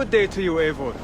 Good day to you, Eivor.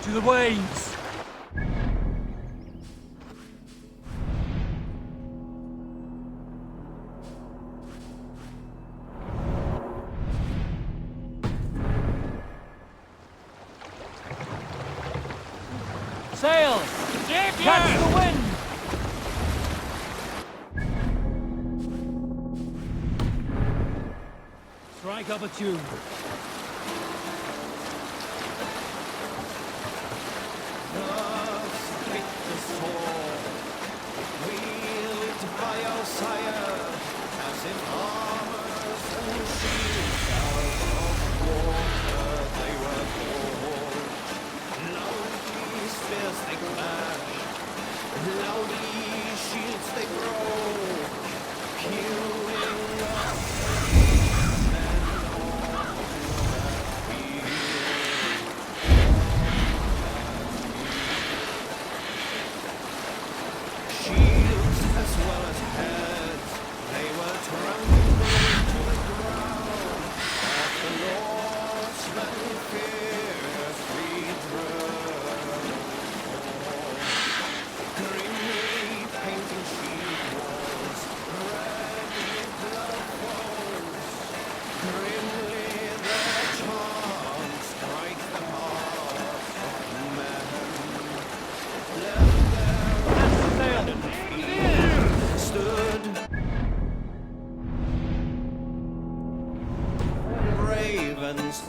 To the waves! Sail! Catch the wind! Strike up a tune.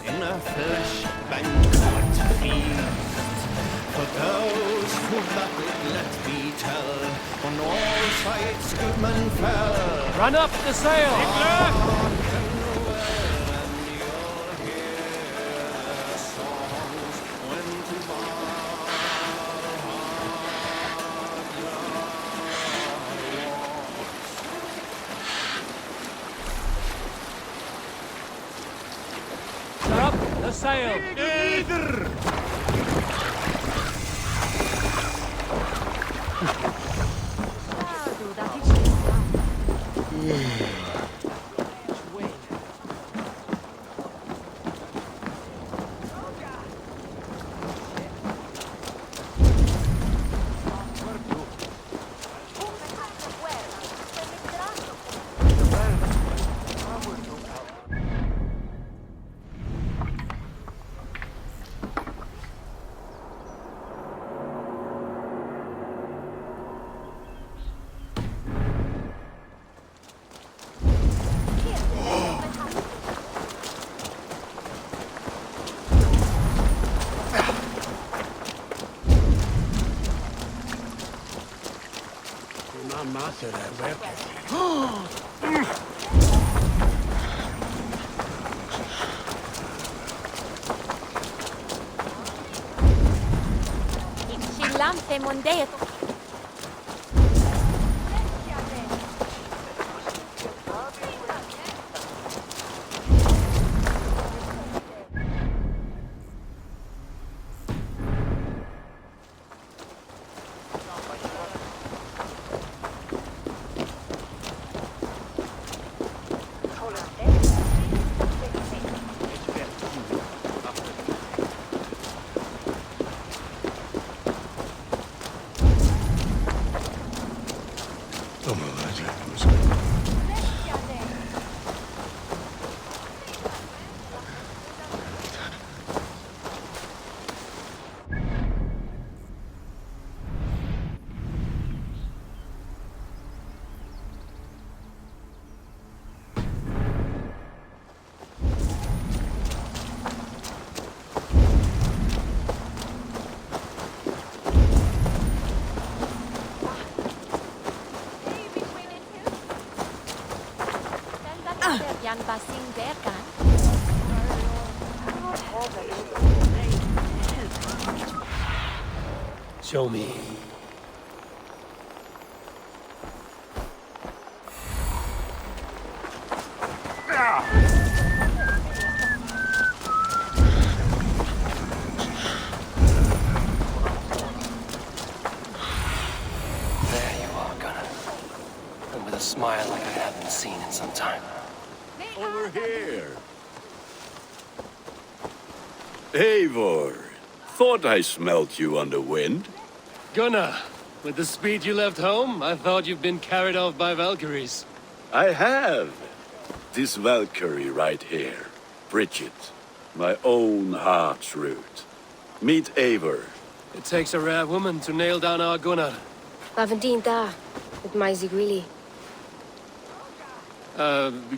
In a flesh banquet feast for those who battled, let me tell, on all sides good men fell. Run up the sail! The sail! Chillante mondeo. Yan basing der kan? Show me. There you are, Gunnar. And with a smile like I haven't seen in some time. Over here. Eivor, thought I smelt you on the wind. Gunnar, with the speed you left home, I thought you'd been carried off by Valkyries. I have. This Valkyrie right here. Bridget. My own heart's root. Meet Eivor. It takes a rare woman to nail down our Gunnar. Lavendine da, with Maisy Greeley.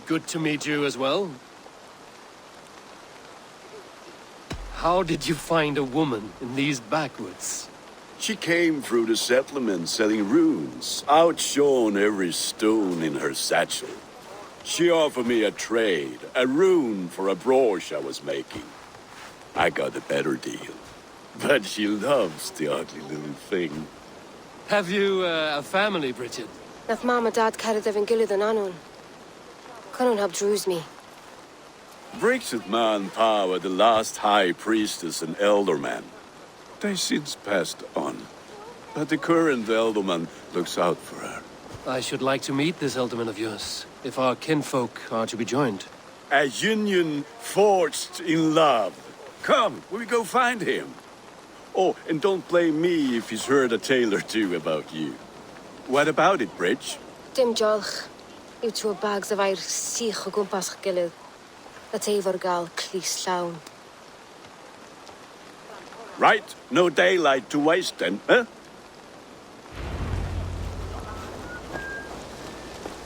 Good to meet you as well. How did you find a woman in these backwoods? She came through the settlement selling runes, outshone every stone in her satchel. She offered me a trade, a rune for a brooch I was making. I got a better deal. But she loves the ugly little thing. Have you a family, Bridget? Nath Mom and Dad carried Evan Gillard and Anon. Couldn't help druise me. Bridget Man Pa were the last high priestess and elderman. They since passed on. But the current elderman looks out for her. I should like to meet this elderman of yours, if our kinfolk are to be joined. A union forged in love. Come, we go find him. Oh, and don't blame me if he's heard a tale or two about you. What about it, Bridge? Dim jolch. You two bags of air sich o gwmpas gilydd. That Eivor gal clis llawn. Right, no daylight to waste then, huh?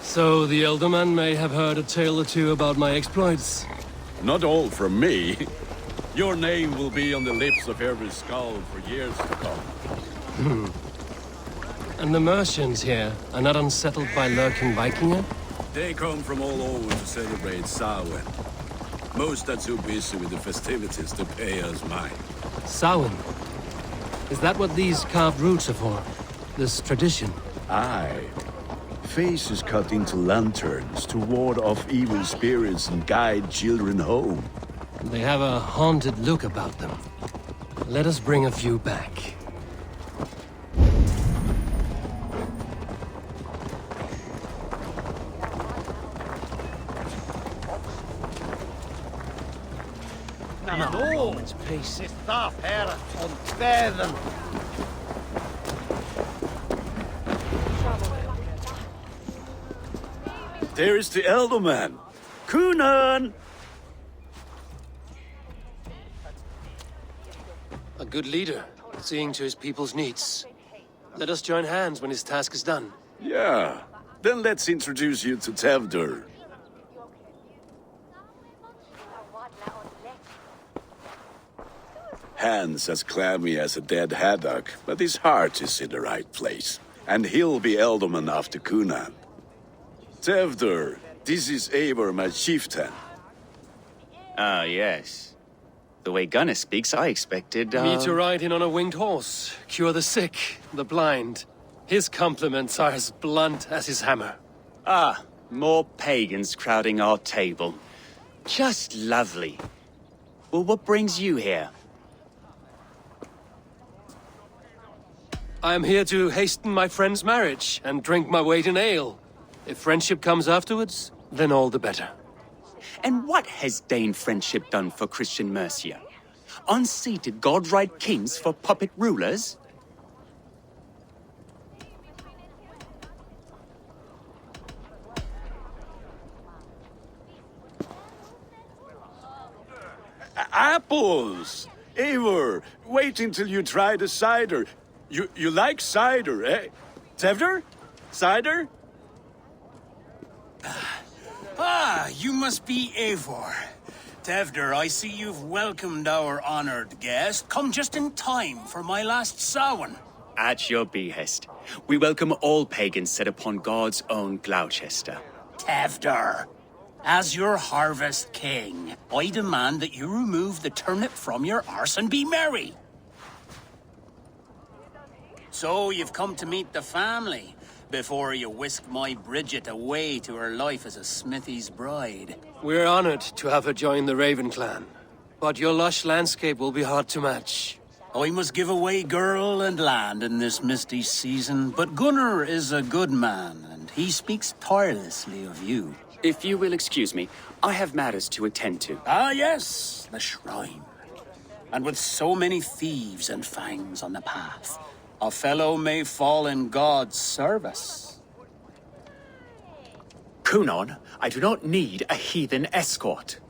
So the elderman may have heard a tale or two about my exploits. Not all from me. Your name will be on the lips of every skull for years to come. And the Mercians here are not unsettled by lurking Vikinger? They come from all over to celebrate Samhain. Most are too busy with the festivities to pay us mind. Samhain? Is that what these carved roots are for? This tradition? Aye. Faces cut into lanterns to ward off evil spirits and guide children home. They have a haunted look about them. Let us bring a few back. No, it's peace. Stop her on feather. There is the elderman. Kunan! A good leader, seeing to his people's needs. Let us join hands when his task is done. Yeah. Then let's introduce you to Tevdur. Hands as clammy as a dead haddock, but his heart is in the right place. And he'll be elderman after Kunan. Tevdur, this is Eivor, my chieftain. Ah, yes. The way Gunnar speaks, I expected, Me to ride in on a winged horse, cure the sick, the blind. His compliments are as blunt as his hammer. Ah, more pagans crowding our table. Just lovely. Well, what brings you here? I am here to hasten my friend's marriage and drink my weight in ale. If friendship comes afterwards, then all the better. And what has Dane friendship done for Christian Mercia? Unseated godright kings for puppet rulers? Apples! Eivor, wait until you try the cider. You like cider, eh? Tevder? Cider? Ah, you must be Eivor. Tevder, I see you've welcomed our honored guest. Come just in time for my last Samhain. At your behest. We welcome all pagans set upon God's own Gloucester. Tevder, as your harvest king, I demand that you remove the turnip from your arse and be merry. So you've come to meet the family before you whisk my Bridget away to her life as a smithy's bride. We're honored to have her join the Raven clan, but your lush landscape will be hard to match. I must give away girl and land in this misty season, but Gunnar is a good man, and he speaks tirelessly of you. If you will excuse me, I have matters to attend to. Ah, yes, the shrine. And with so many thieves and fangs on the path, a fellow may fall in God's service. Kunon, I do not need a heathen escort.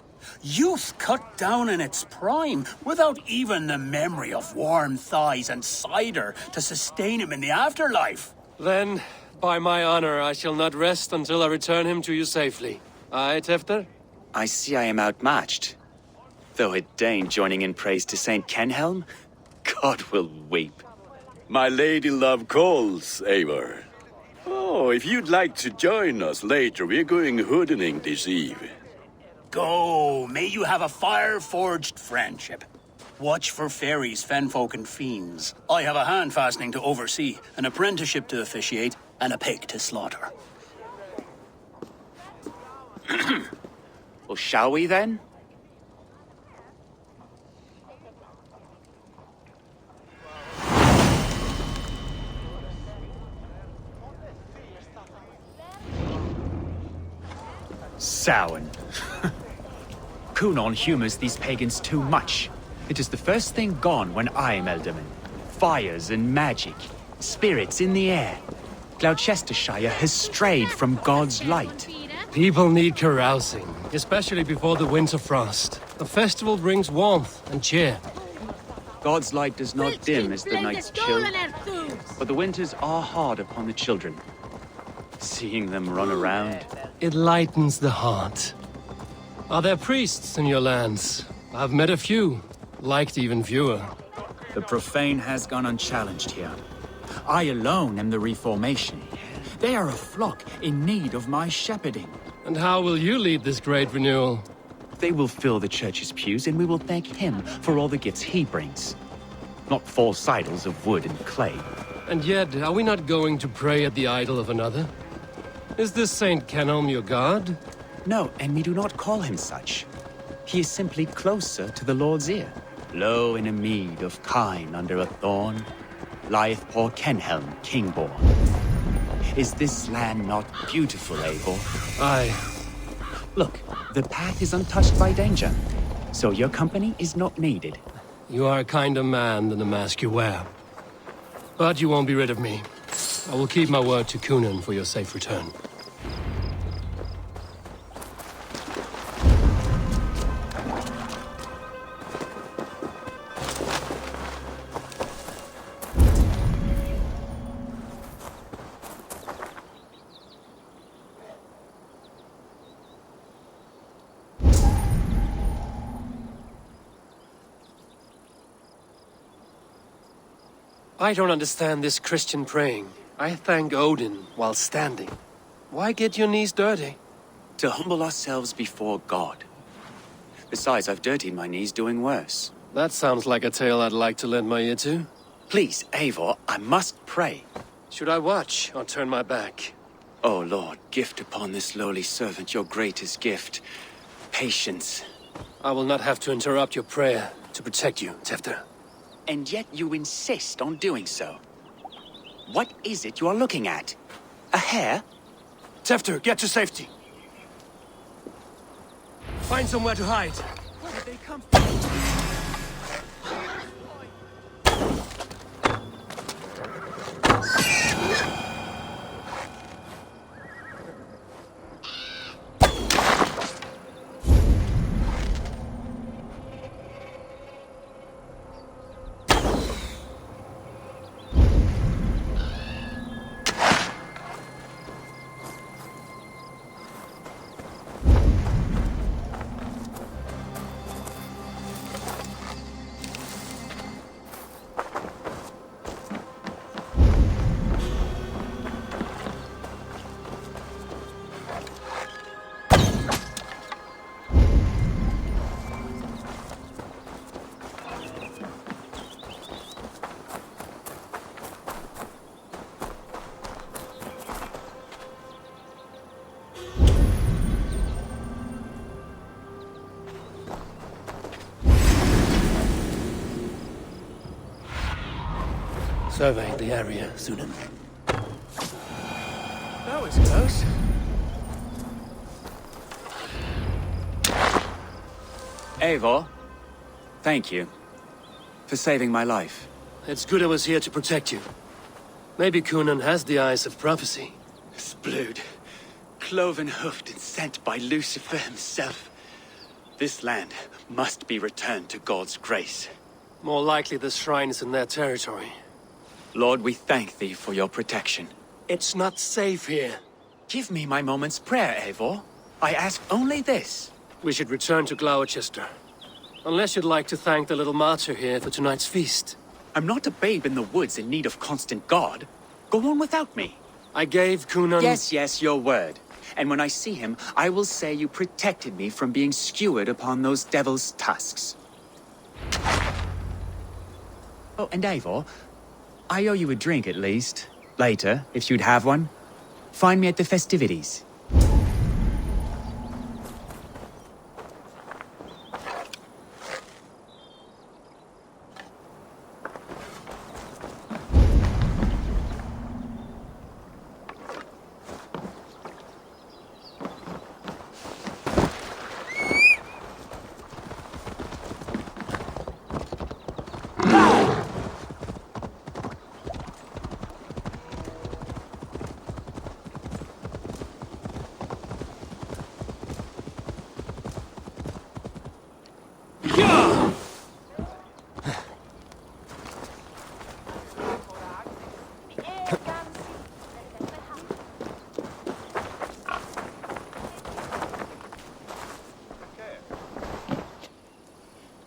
Youth cut down in its prime, without even the memory of warm thighs and cider to sustain him in the afterlife. Then, by my honor, I shall not rest until I return him to you safely. Aye, Tefter? I see I am outmatched. Though a Dane joining in praise to Saint Kenhelm, God will weep. My lady love calls, Eivor. Oh, if you'd like to join us later, we're going hoodening this eve. Go, may you have a fire-forged friendship. Watch for fairies, fenfolk, and fiends. I have a hand fastening to oversee, an apprenticeship to officiate, and a pig to slaughter. Well, shall we then? Samhain. Kunon humors these pagans too much. It is the first thing gone when I am Elderman. Fires and magic, spirits in the air. Gloucestershire has strayed from God's light. People need carousing, especially before the winter frost. A festival brings warmth and cheer. God's light does not dim as the nights chill, but the winters are hard upon the children. Seeing them run around. It lightens the heart. Are there priests in your lands? I've met a few, liked even fewer. The profane has gone unchallenged here. I alone am the Reformation. They are a flock in need of my shepherding. And how will you lead this great renewal? They will fill the church's pews, and we will thank him for all the gifts he brings. Not false idols of wood and clay. And yet, are we not going to pray at the idol of another? Is this Saint Kenelm your god? No, and we do not call him such. He is simply closer to the Lord's ear. Low in a mead of kine under a thorn, lieth poor Kenhelm, king-born. Is this land not beautiful, Eivor? Aye. Look, the path is untouched by danger, so your company is not needed. You are a kinder man than the mask you wear. But you won't be rid of me. I will keep my word to Kunan for your safe return. I don't understand this Christian praying. I thank Odin while standing. Why get your knees dirty? To humble ourselves before God. Besides, I've dirtied my knees doing worse. That sounds like a tale I'd like to lend my ear to. Please, Eivor, I must pray. Should I watch or turn my back? Oh Lord, gift upon this lowly servant your greatest gift. Patience. I will not have to interrupt your prayer to protect you, Tefter. And yet you insist on doing so. What is it you are looking at? A hare? Tefter, get to safety. Find somewhere to hide. Where did they come from? surveyed the area, Sunan. That was close. Eivor, thank you for saving my life. It's good I was here to protect you. Maybe Cunan has the eyes of prophecy. This blood, cloven-hoofed and sent by Lucifer himself. This land must be returned to God's grace. More likely the shrine is in their territory. Lord, we thank thee for your protection. It's not safe here. Give me my moment's prayer, Eivor. I ask only this. We should return to Gloucester. Unless you'd like to thank the little martyr here for tonight's feast. I'm not a babe in the woods in need of constant guard. Go on without me. I gave Cunan... Yes, your word. And when I see him, I will say you protected me from being skewered upon those devil's tusks. Oh, and Eivor, I owe you a drink at least. Later, if you'd have one. Find me at the festivities.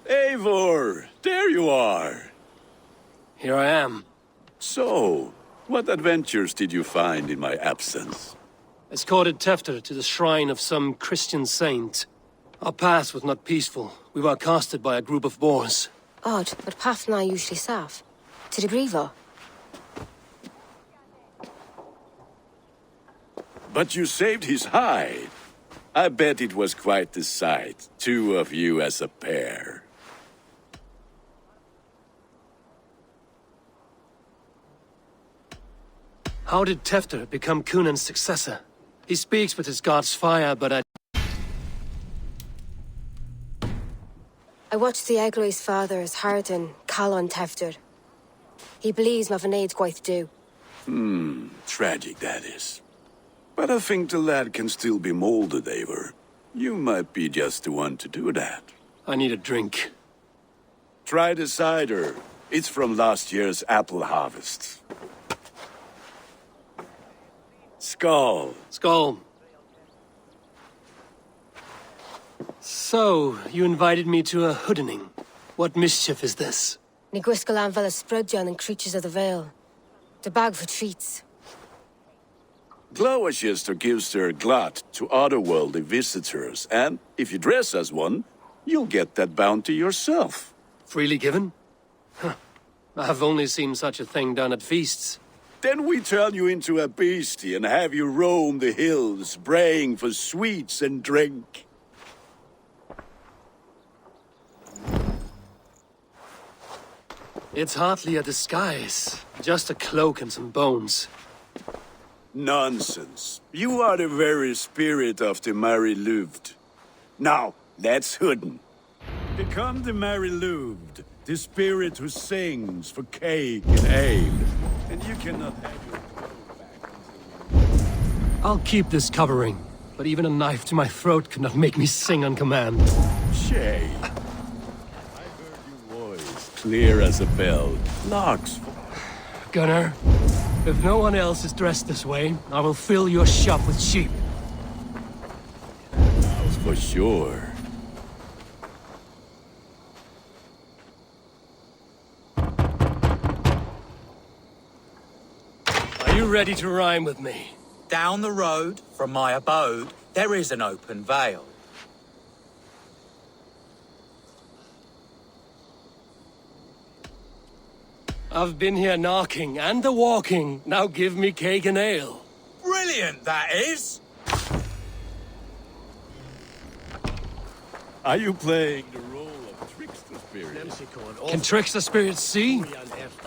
Eivor, there you are. Here I am. So, what adventures did you find in my absence? Escorted Tefter to the shrine of some Christian saint. Our path was not peaceful. We were accosted by a group of boars. Odd, but path na usually safe. To the Grievo. But you saved his hide. I bet it was quite the sight, two of you as a pair. How did Tefter become Cunan's successor? He speaks with his god's fire, but I watched the Egloi's father as Harden, Calon Tefter. He believes Mavanaid's quite do. Tragic that is. But I think the lad can still be molded, Eivor. You might be just the one to do that. I need a drink. Try the cider. It's from last year's apple harvest. Skull. Skull. So, you invited me to a hoodening. What mischief is this? Ni gwisgal anfel ysbrydon and creatures of the Vale. The bag for treats. Gloucester gives their glut to otherworldly visitors, and if you dress as one, you'll get that bounty yourself. Freely given? Huh. I've only seen such a thing done at feasts. Then we turn you into a beastie and have you roam the hills, braying for sweets and drink. It's hardly a disguise. Just a cloak and some bones. Nonsense. You are the very spirit of the Mary Louved. Now, let's hooden. Become the Mary Louved, the spirit who sings for cake and ale. And you cannot have your clothes back until... I'll keep this covering, but even a knife to my throat could not make me sing on command. Shay. I heard your voice clear as a bell. Larks. Gunnar, if no one else is dressed this way, I will fill your shop with sheep. That's for sure. Are you ready to rhyme with me? Down the road from my abode, there is an open vale. I've been here knocking and a-walking. Now give me cake and ale. Brilliant, that is! Are you playing the role of trickster? spirit. Can trickster spirits see?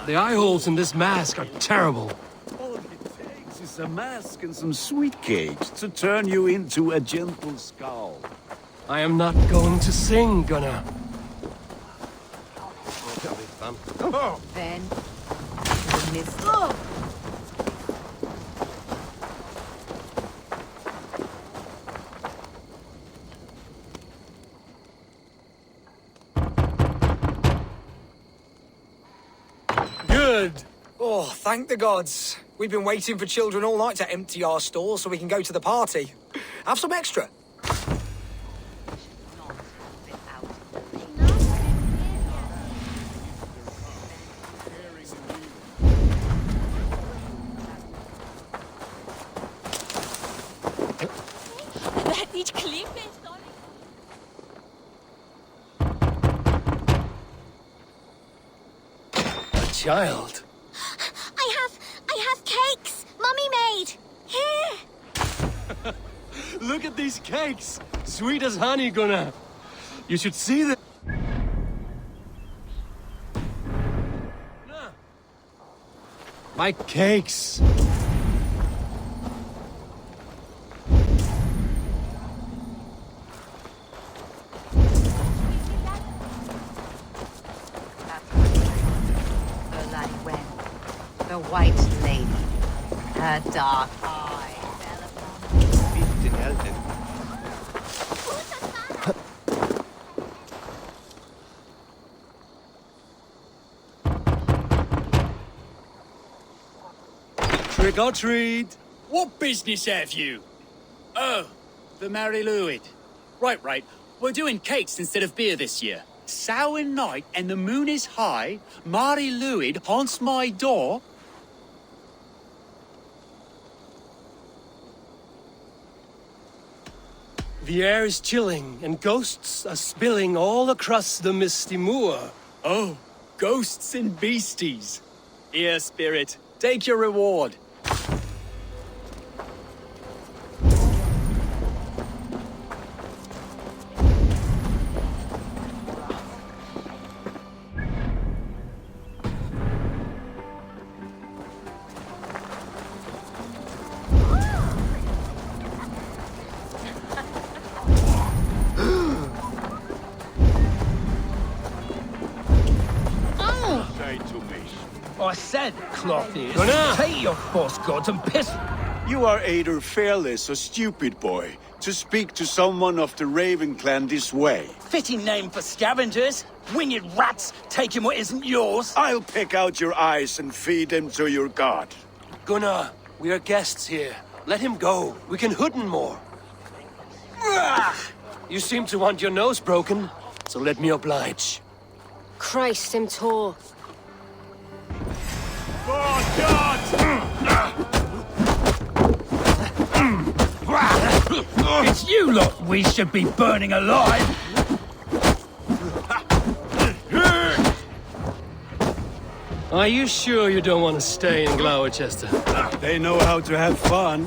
The eye holes in this mask are terrible. All it takes is a mask and some sweet cakes to turn you into a gentle skull. I am not going to sing, Gunnar. Then, the mist. Good. Oh, thank the gods. We've been waiting for children all night to empty our stores so we can go to the party. Have some extra. Child. I have cakes Mummy made. Here. Look at these cakes. Sweet as honey, Gunnar. You should see them. My cakes. The White Lady. Her dark eye fell upon Trick or treat. What business have you? Oh, the Mary Louid. Right. We're doing cakes instead of beer this year. Sour night and the moon is high. Mary Louid haunts my door. The air is chilling, and ghosts are spilling all across the misty moor. Oh, ghosts and beasties. Here, spirit, take your reward. I said, cloth ears, Gunnar! take your false gods and piss. You are either fearless or stupid, boy, to speak to someone of the Raven clan this way. Fitting name for scavengers. Winged rats taking what isn't yours. I'll pick out your eyes and feed them to your god. Gunnar, we are guests here. Let him go. We can hood him more. You seem to want your nose broken, so let me oblige. Christ, him tall. It's you lot we should be burning alive. Are you sure you don't want to stay in Gloucester? They know how to have fun.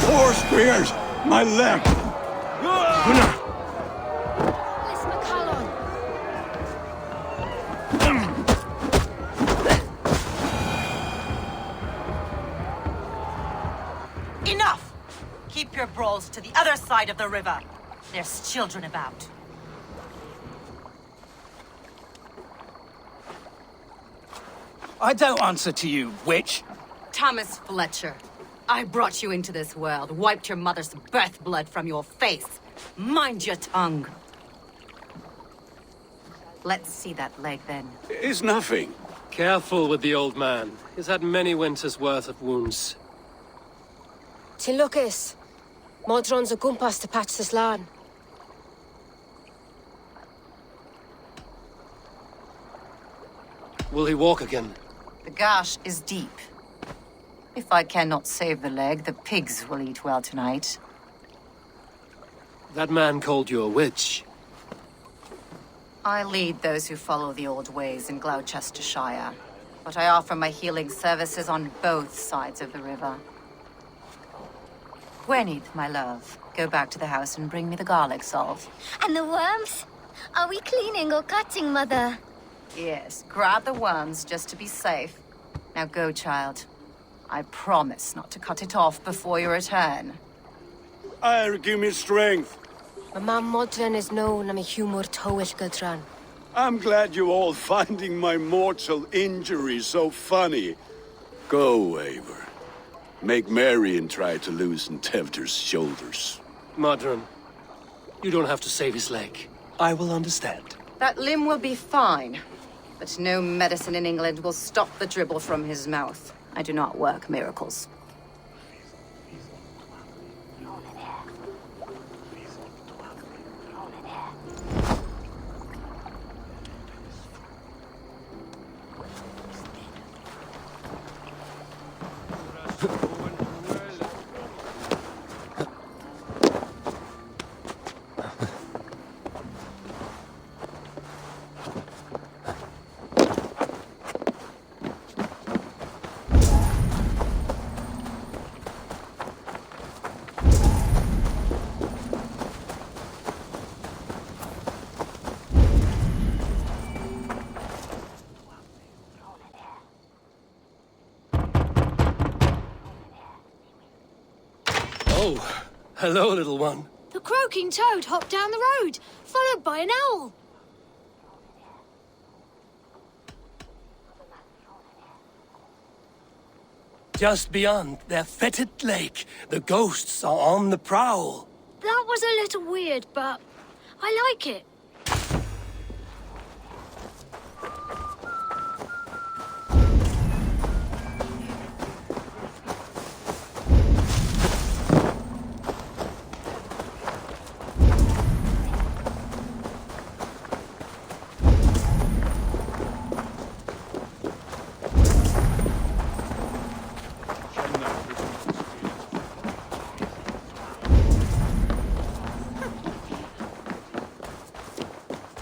Four spears! My leg! Listen, McCallum. Enough! Keep your brawls to the other side of the river. There's children about. I don't answer to you, witch. Thomas Fletcher, I brought you into this world, wiped your mother's birth blood from your face. Mind your tongue. Let's see that leg, then. It's nothing. Careful with the old man. He's had many winters' worth of wounds. Tin Lucas. Modron's a gumpas to patch this land. Will he walk again? The gash is deep. If I cannot save the leg, the pigs will eat well tonight. That man called you a witch. I lead those who follow the old ways in Gloucestershire, but I offer my healing services on both sides of the river. Gweneth, my love, go back to the house and bring me the garlic salt. And the worms? Are we cleaning or cutting, Mother? Yes, grab the worms just to be safe. Now go, child. I promise not to cut it off before you return. Give me strength. My mam modran is known am a humor towish gudran. I'm glad you all finding my mortal injury so funny. Go, Eivor. Make merry and try to loosen Tevder's shoulders. Modron, you don't have to save his leg. I will understand. That limb will be fine, but no medicine in England will stop the dribble from his mouth. I do not work miracles. Oh, hello, little one. The croaking toad hopped down the road, followed by an owl. Just beyond their fetid lake, the ghosts are on the prowl. That was a little weird, but I like it.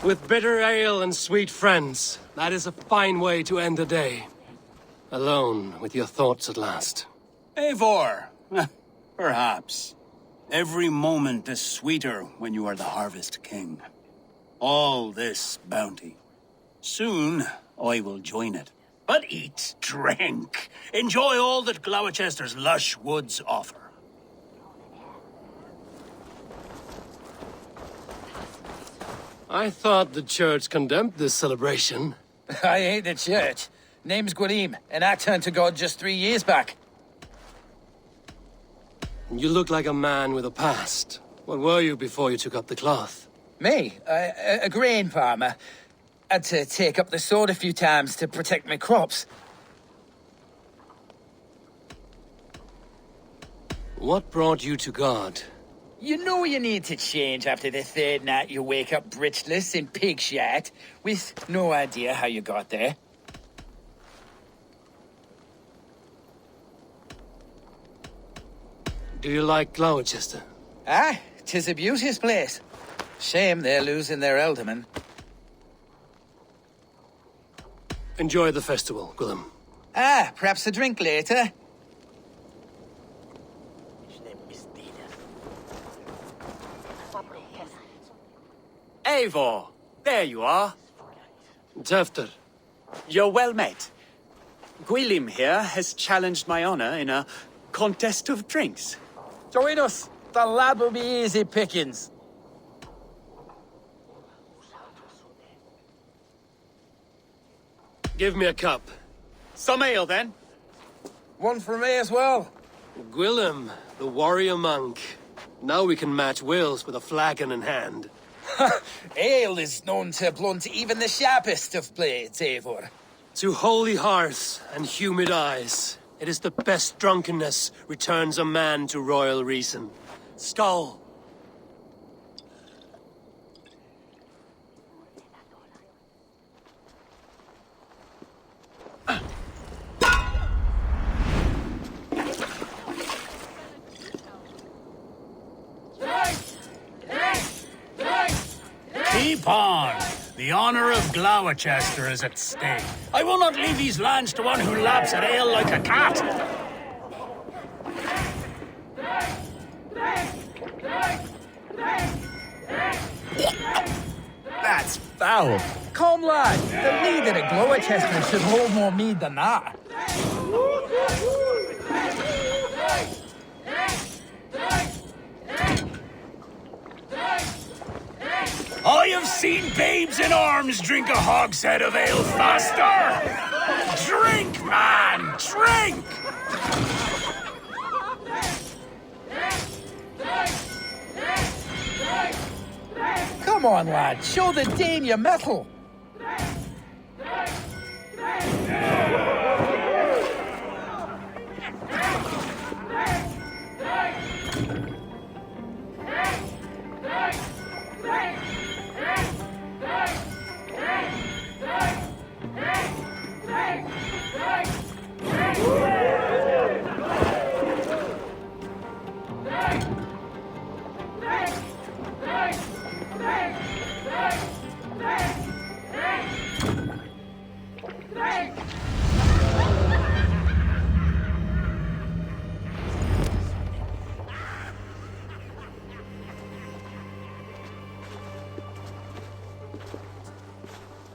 With bitter ale and sweet friends, that is a fine way to end the day. Alone with your thoughts at last. Eivor, perhaps. Every moment is sweeter when you are the Harvest King. All this bounty. Soon, I will join it. But eat, drink, enjoy all that Gloucester's lush woods offer. I thought the church condemned this celebration. I hate the church. Name's Gwalim, and I turned to God just 3 years back. You look like a man with a past. What were you before you took up the cloth? Me? A grain farmer. Had to take up the sword a few times to protect my crops. What brought you to God? You know you need to change after the third night you wake up breechless in pig shat, with no idea how you got there. Do you like Gloucester? Aye, 'tis a beauteous place. Shame they're losing their alderman. Enjoy the festival, Gwillem. Ah, perhaps a drink later. Eivor, there you are. Tefter. You're well met. Gwylim here has challenged my honor in a contest of drinks. Join us. The lad will be easy pickings. Give me a cup. Some ale, then. One for me as well. Gwillem, the warrior monk. Now we can match wills with a flagon in hand. Ale is known to blunt even the sharpest of blades, Eivor. To holy hearths and humid eyes, it is the best drunkenness returns a man to royal reason. Skull. Keep on. The honor of Gloucester is at stake. I will not leave these lands to one who laps at ale like a cat. That's foul. Come, lad. The leader at Gloucester should hold more mead than that. I have seen babes in arms drink a hogshead of ale faster. Drink, man, drink! Come on, lad. Show the Dane your mettle.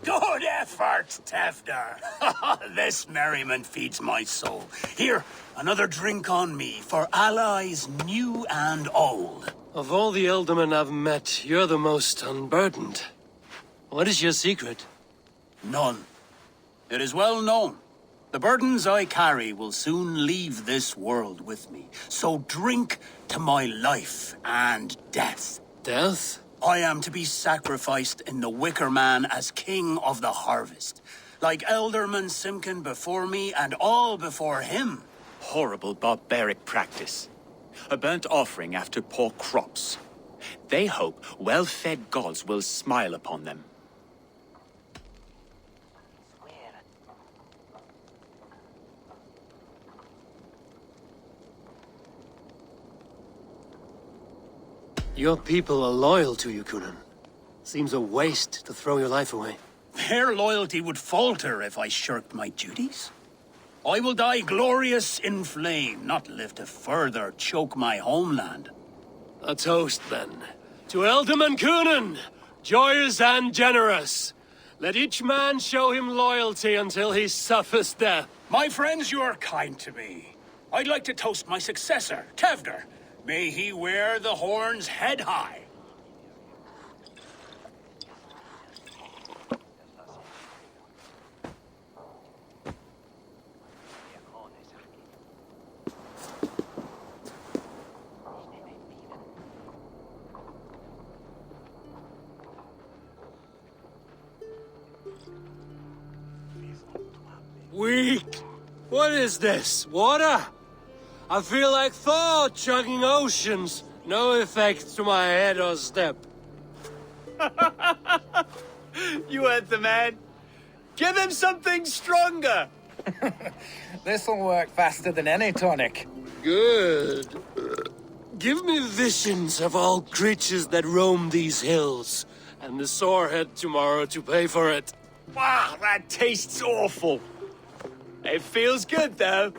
Good effort, Tefder. This merriment feeds my soul. Here, another drink on me for allies new and old. Of all the Ealdormen I've met, you're the most unburdened. What is your secret? None. It is well known. The burdens I carry will soon leave this world with me. So drink to my life and death. Death? I am to be sacrificed in the Wicker Man as king of the harvest. Like Elderman Simkin before me and all before him. Horrible barbaric practice. A burnt offering after poor crops. They hope well-fed gods will smile upon them. Your people are loyal to you, Kunan. Seems a waste to throw your life away. Their loyalty would falter if I shirked my duties. I will die glorious in flame, not live to further choke my homeland. A toast, then. To Ealdorman Kunan, joyous and generous. Let each man show him loyalty until he suffers death. My friends, you are kind to me. I'd like to toast my successor, Tefder. May he wear the horns head high. Weak! What is this? Water? I feel like Thor chugging oceans. No effect to my head or step. You heard the man. Give him something stronger. This'll work faster than any tonic. Good. Give me visions of all creatures that roam these hills, and the sorehead tomorrow to pay for it. Wow, that tastes awful. It feels good, though.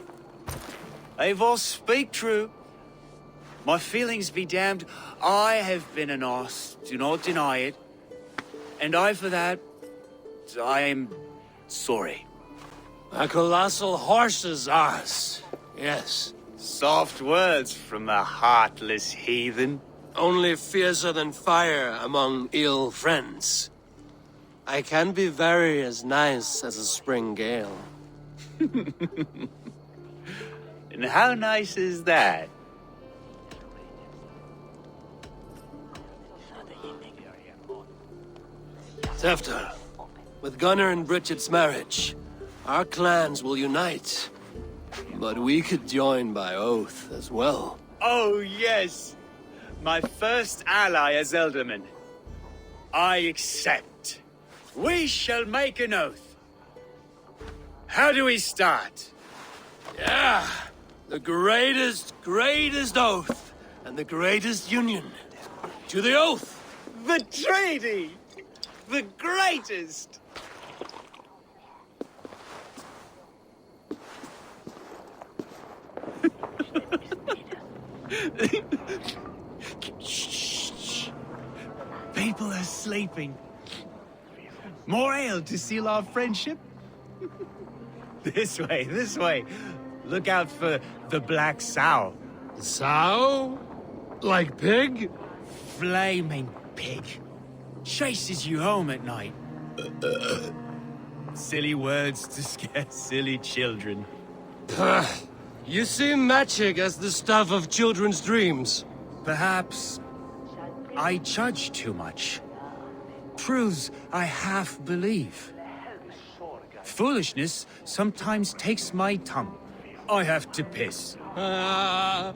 Eivor, speak true. My feelings be damned. I have been an arse, do not deny it. And I, for that, I am sorry. A colossal horse's arse, yes. Soft words from a heartless heathen. Only fiercer than fire among ill friends. I can be very as nice as a spring gale. And how nice is that? Tefter, with Gunnar and Bridget's marriage, our clans will unite. But we could join by oath as well. Oh, yes. My first ally as Ealdorman. I accept. We shall make an oath. How do we start? Yeah, the greatest oath, and the greatest union. To the oath! The treaty! the greatest! Shh. People are sleeping. More ale to seal our friendship? This way, this way. Look out for the black sow. Sow? Like pig? Flaming pig. Chases you home at night. Silly words to scare silly children. You see magic as the stuff of children's dreams. Perhaps I judge too much. Truths I half believe. Foolishness sometimes takes my tongue. I have to piss. A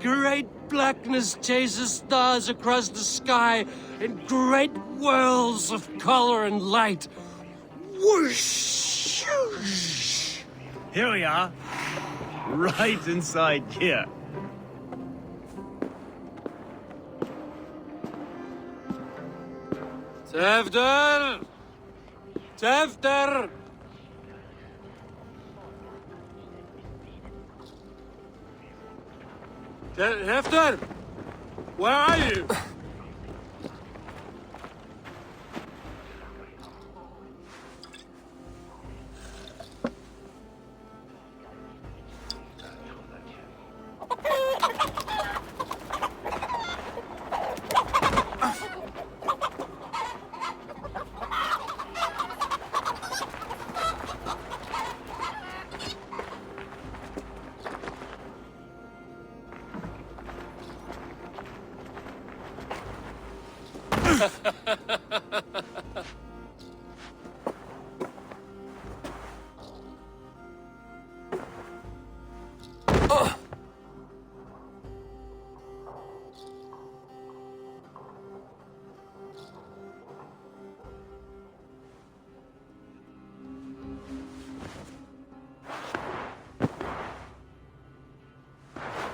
great blackness chases stars across the sky in great whirls of color and light. Whoosh! Here we are. Right inside here. Tefter! Tefter! Hefter! Where are you?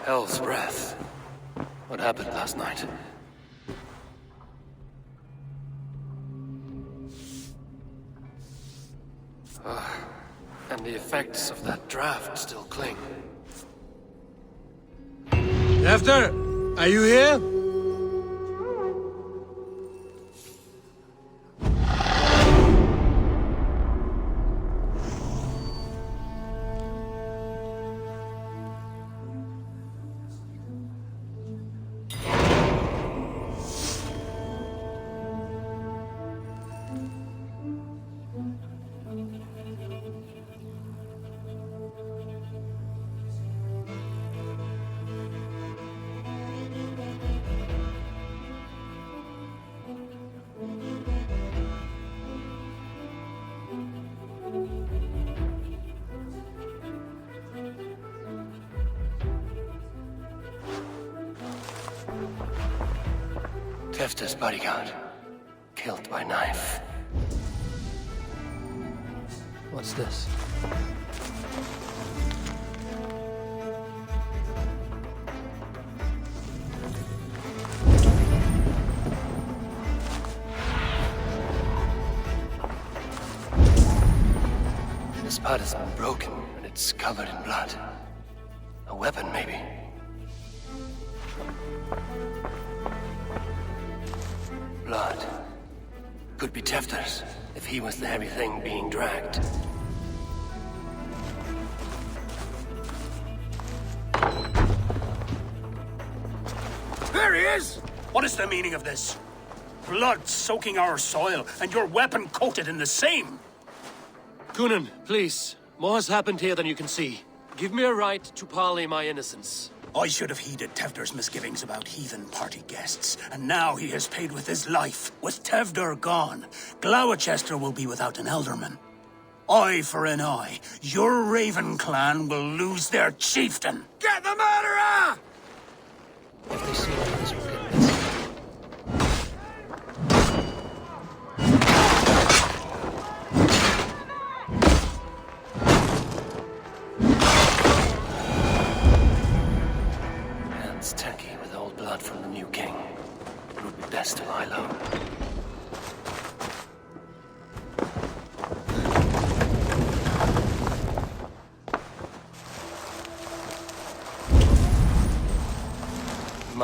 Hell's breath. What happened last night? And the effects of that draft still cling. Hefter, are you here? Tefta's bodyguard. Killed by knife. What's this? This part has been broken and it's covered in blood. A weapon, maybe. Blood. Could be Tefter's, if he was the heavy thing being dragged. There he is! What is the meaning of this? Blood soaking our soil, and your weapon coated in the same! Coonan, please. More has happened here than you can see. Give me a right to parley my innocence. I should have heeded Tevder's misgivings about heathen party guests, and now he has paid with his life. With Tevder gone, Gloucester will be without an elderman. Eye for an eye, your Raven clan will lose their chieftain. Get the murderer! If they see this will get messy. Hands tacky with old blood from the new king. It would be best to lie low.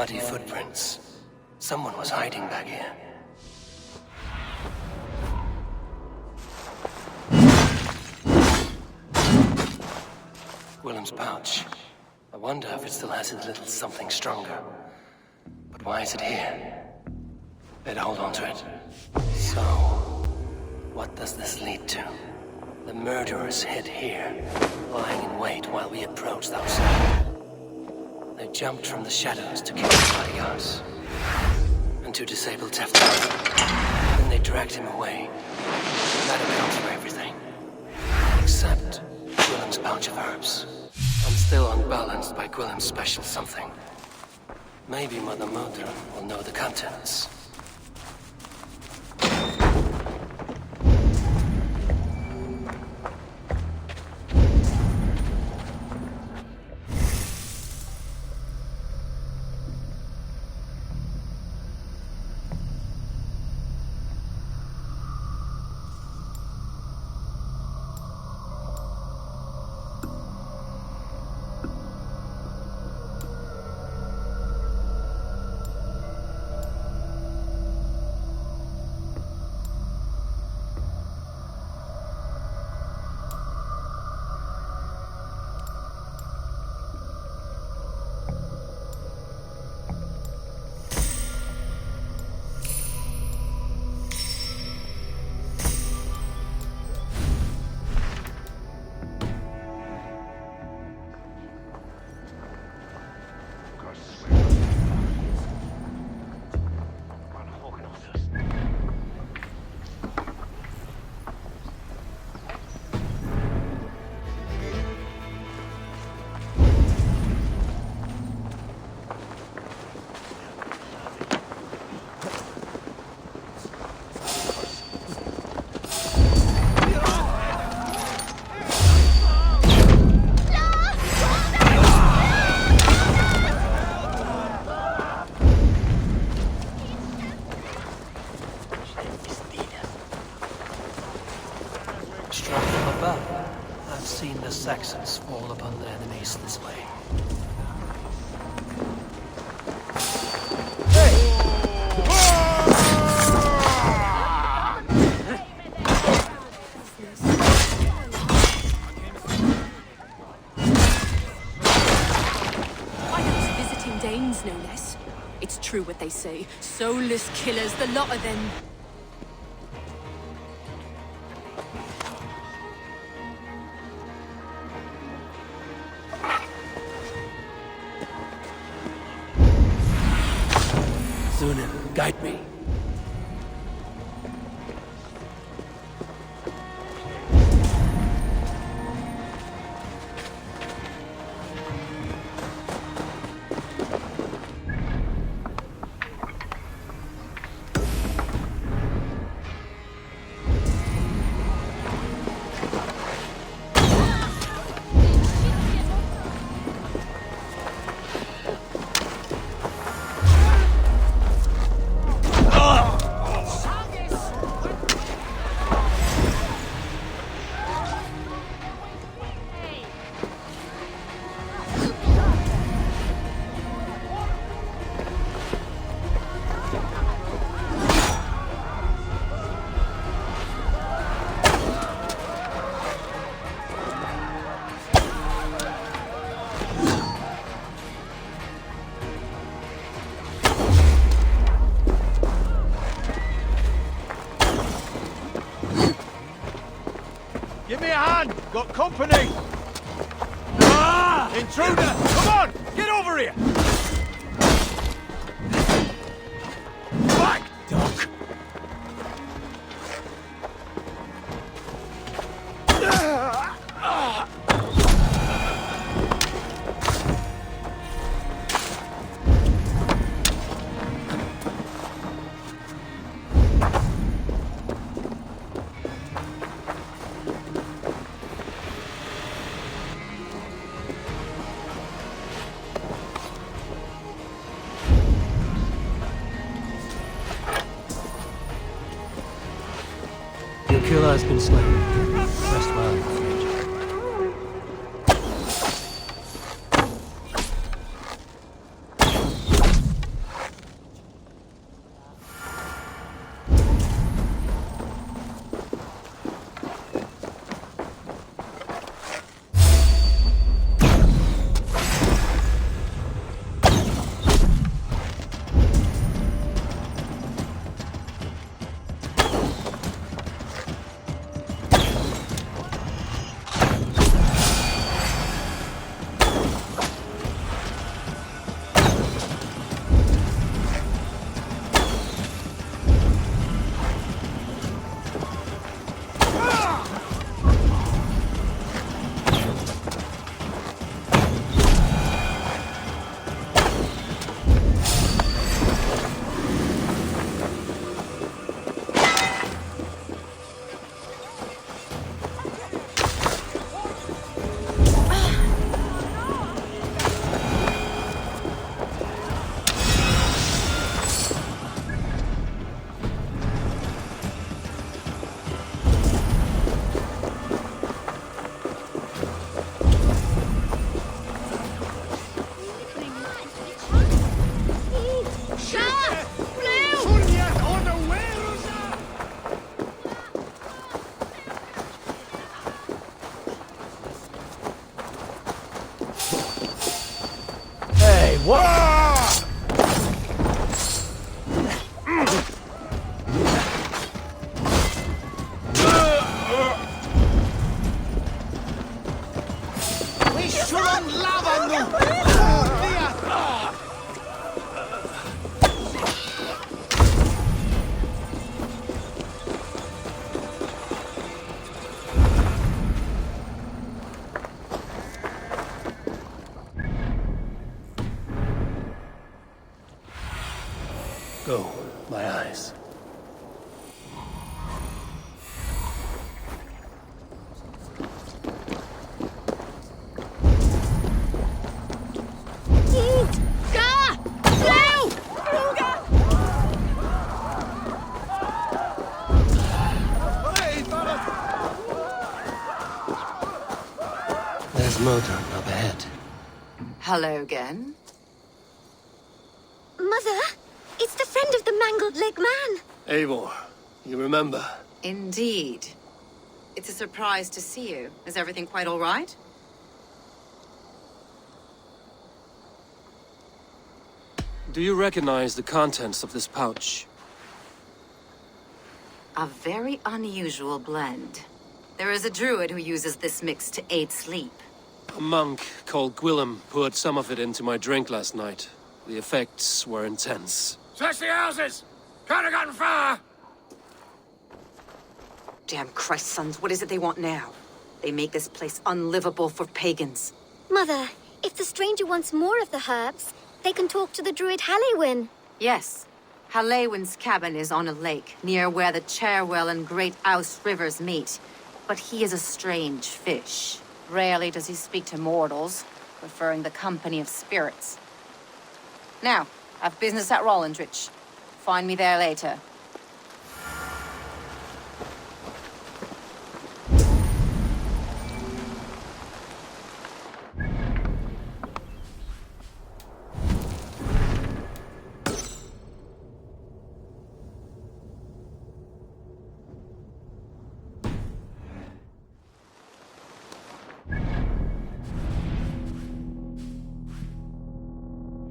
Bloody footprints. Someone was hiding back here. Willem's pouch. I wonder if it still has his little something stronger. But why is it here? Better hold on to it. So, what does this lead to? The murderers hid here, lying in wait while we approached outside. They jumped from the shadows to kill the bodyguards and to disable Teflon. Then they dragged him away. That accounts for everything. Except Gwillem's pouch of herbs. I'm still unbalanced by Gwillem's special something. Maybe Mother Modron will know the contents. Saxons fall upon their enemies this way. Visiting Danes, no less. It's true what they say. Soulless killers, the lot of them. Guide me. Give me a hand! Got company! Ah! Intruder! Come on! Get over here! Back, dog! Your killer has been slain. Rest well, stranger. There's motor up ahead. Hello again. Mother, it's the friend of the mangled leg man. Eivor, you remember? Indeed. It's a surprise to see you. Is everything quite all right? Do you recognize the contents of this pouch? A very unusual blend. There is a druid who uses this mix to aid sleep. A monk called Gwillem poured some of it into my drink last night. The effects were intense. Search the houses! Could have gotten far! Damn Christ, sons, what is it they want now? They make this place unlivable for pagans. Mother, if the stranger wants more of the herbs, they can talk to the druid Halewyn. Yes. Halewyn's cabin is on a lake, near where the Cherwell and Great Ouse rivers meet. But he is a strange fish. Rarely does he speak to mortals, preferring the company of spirits. Now, I've business at Rollindrich. Find me there later.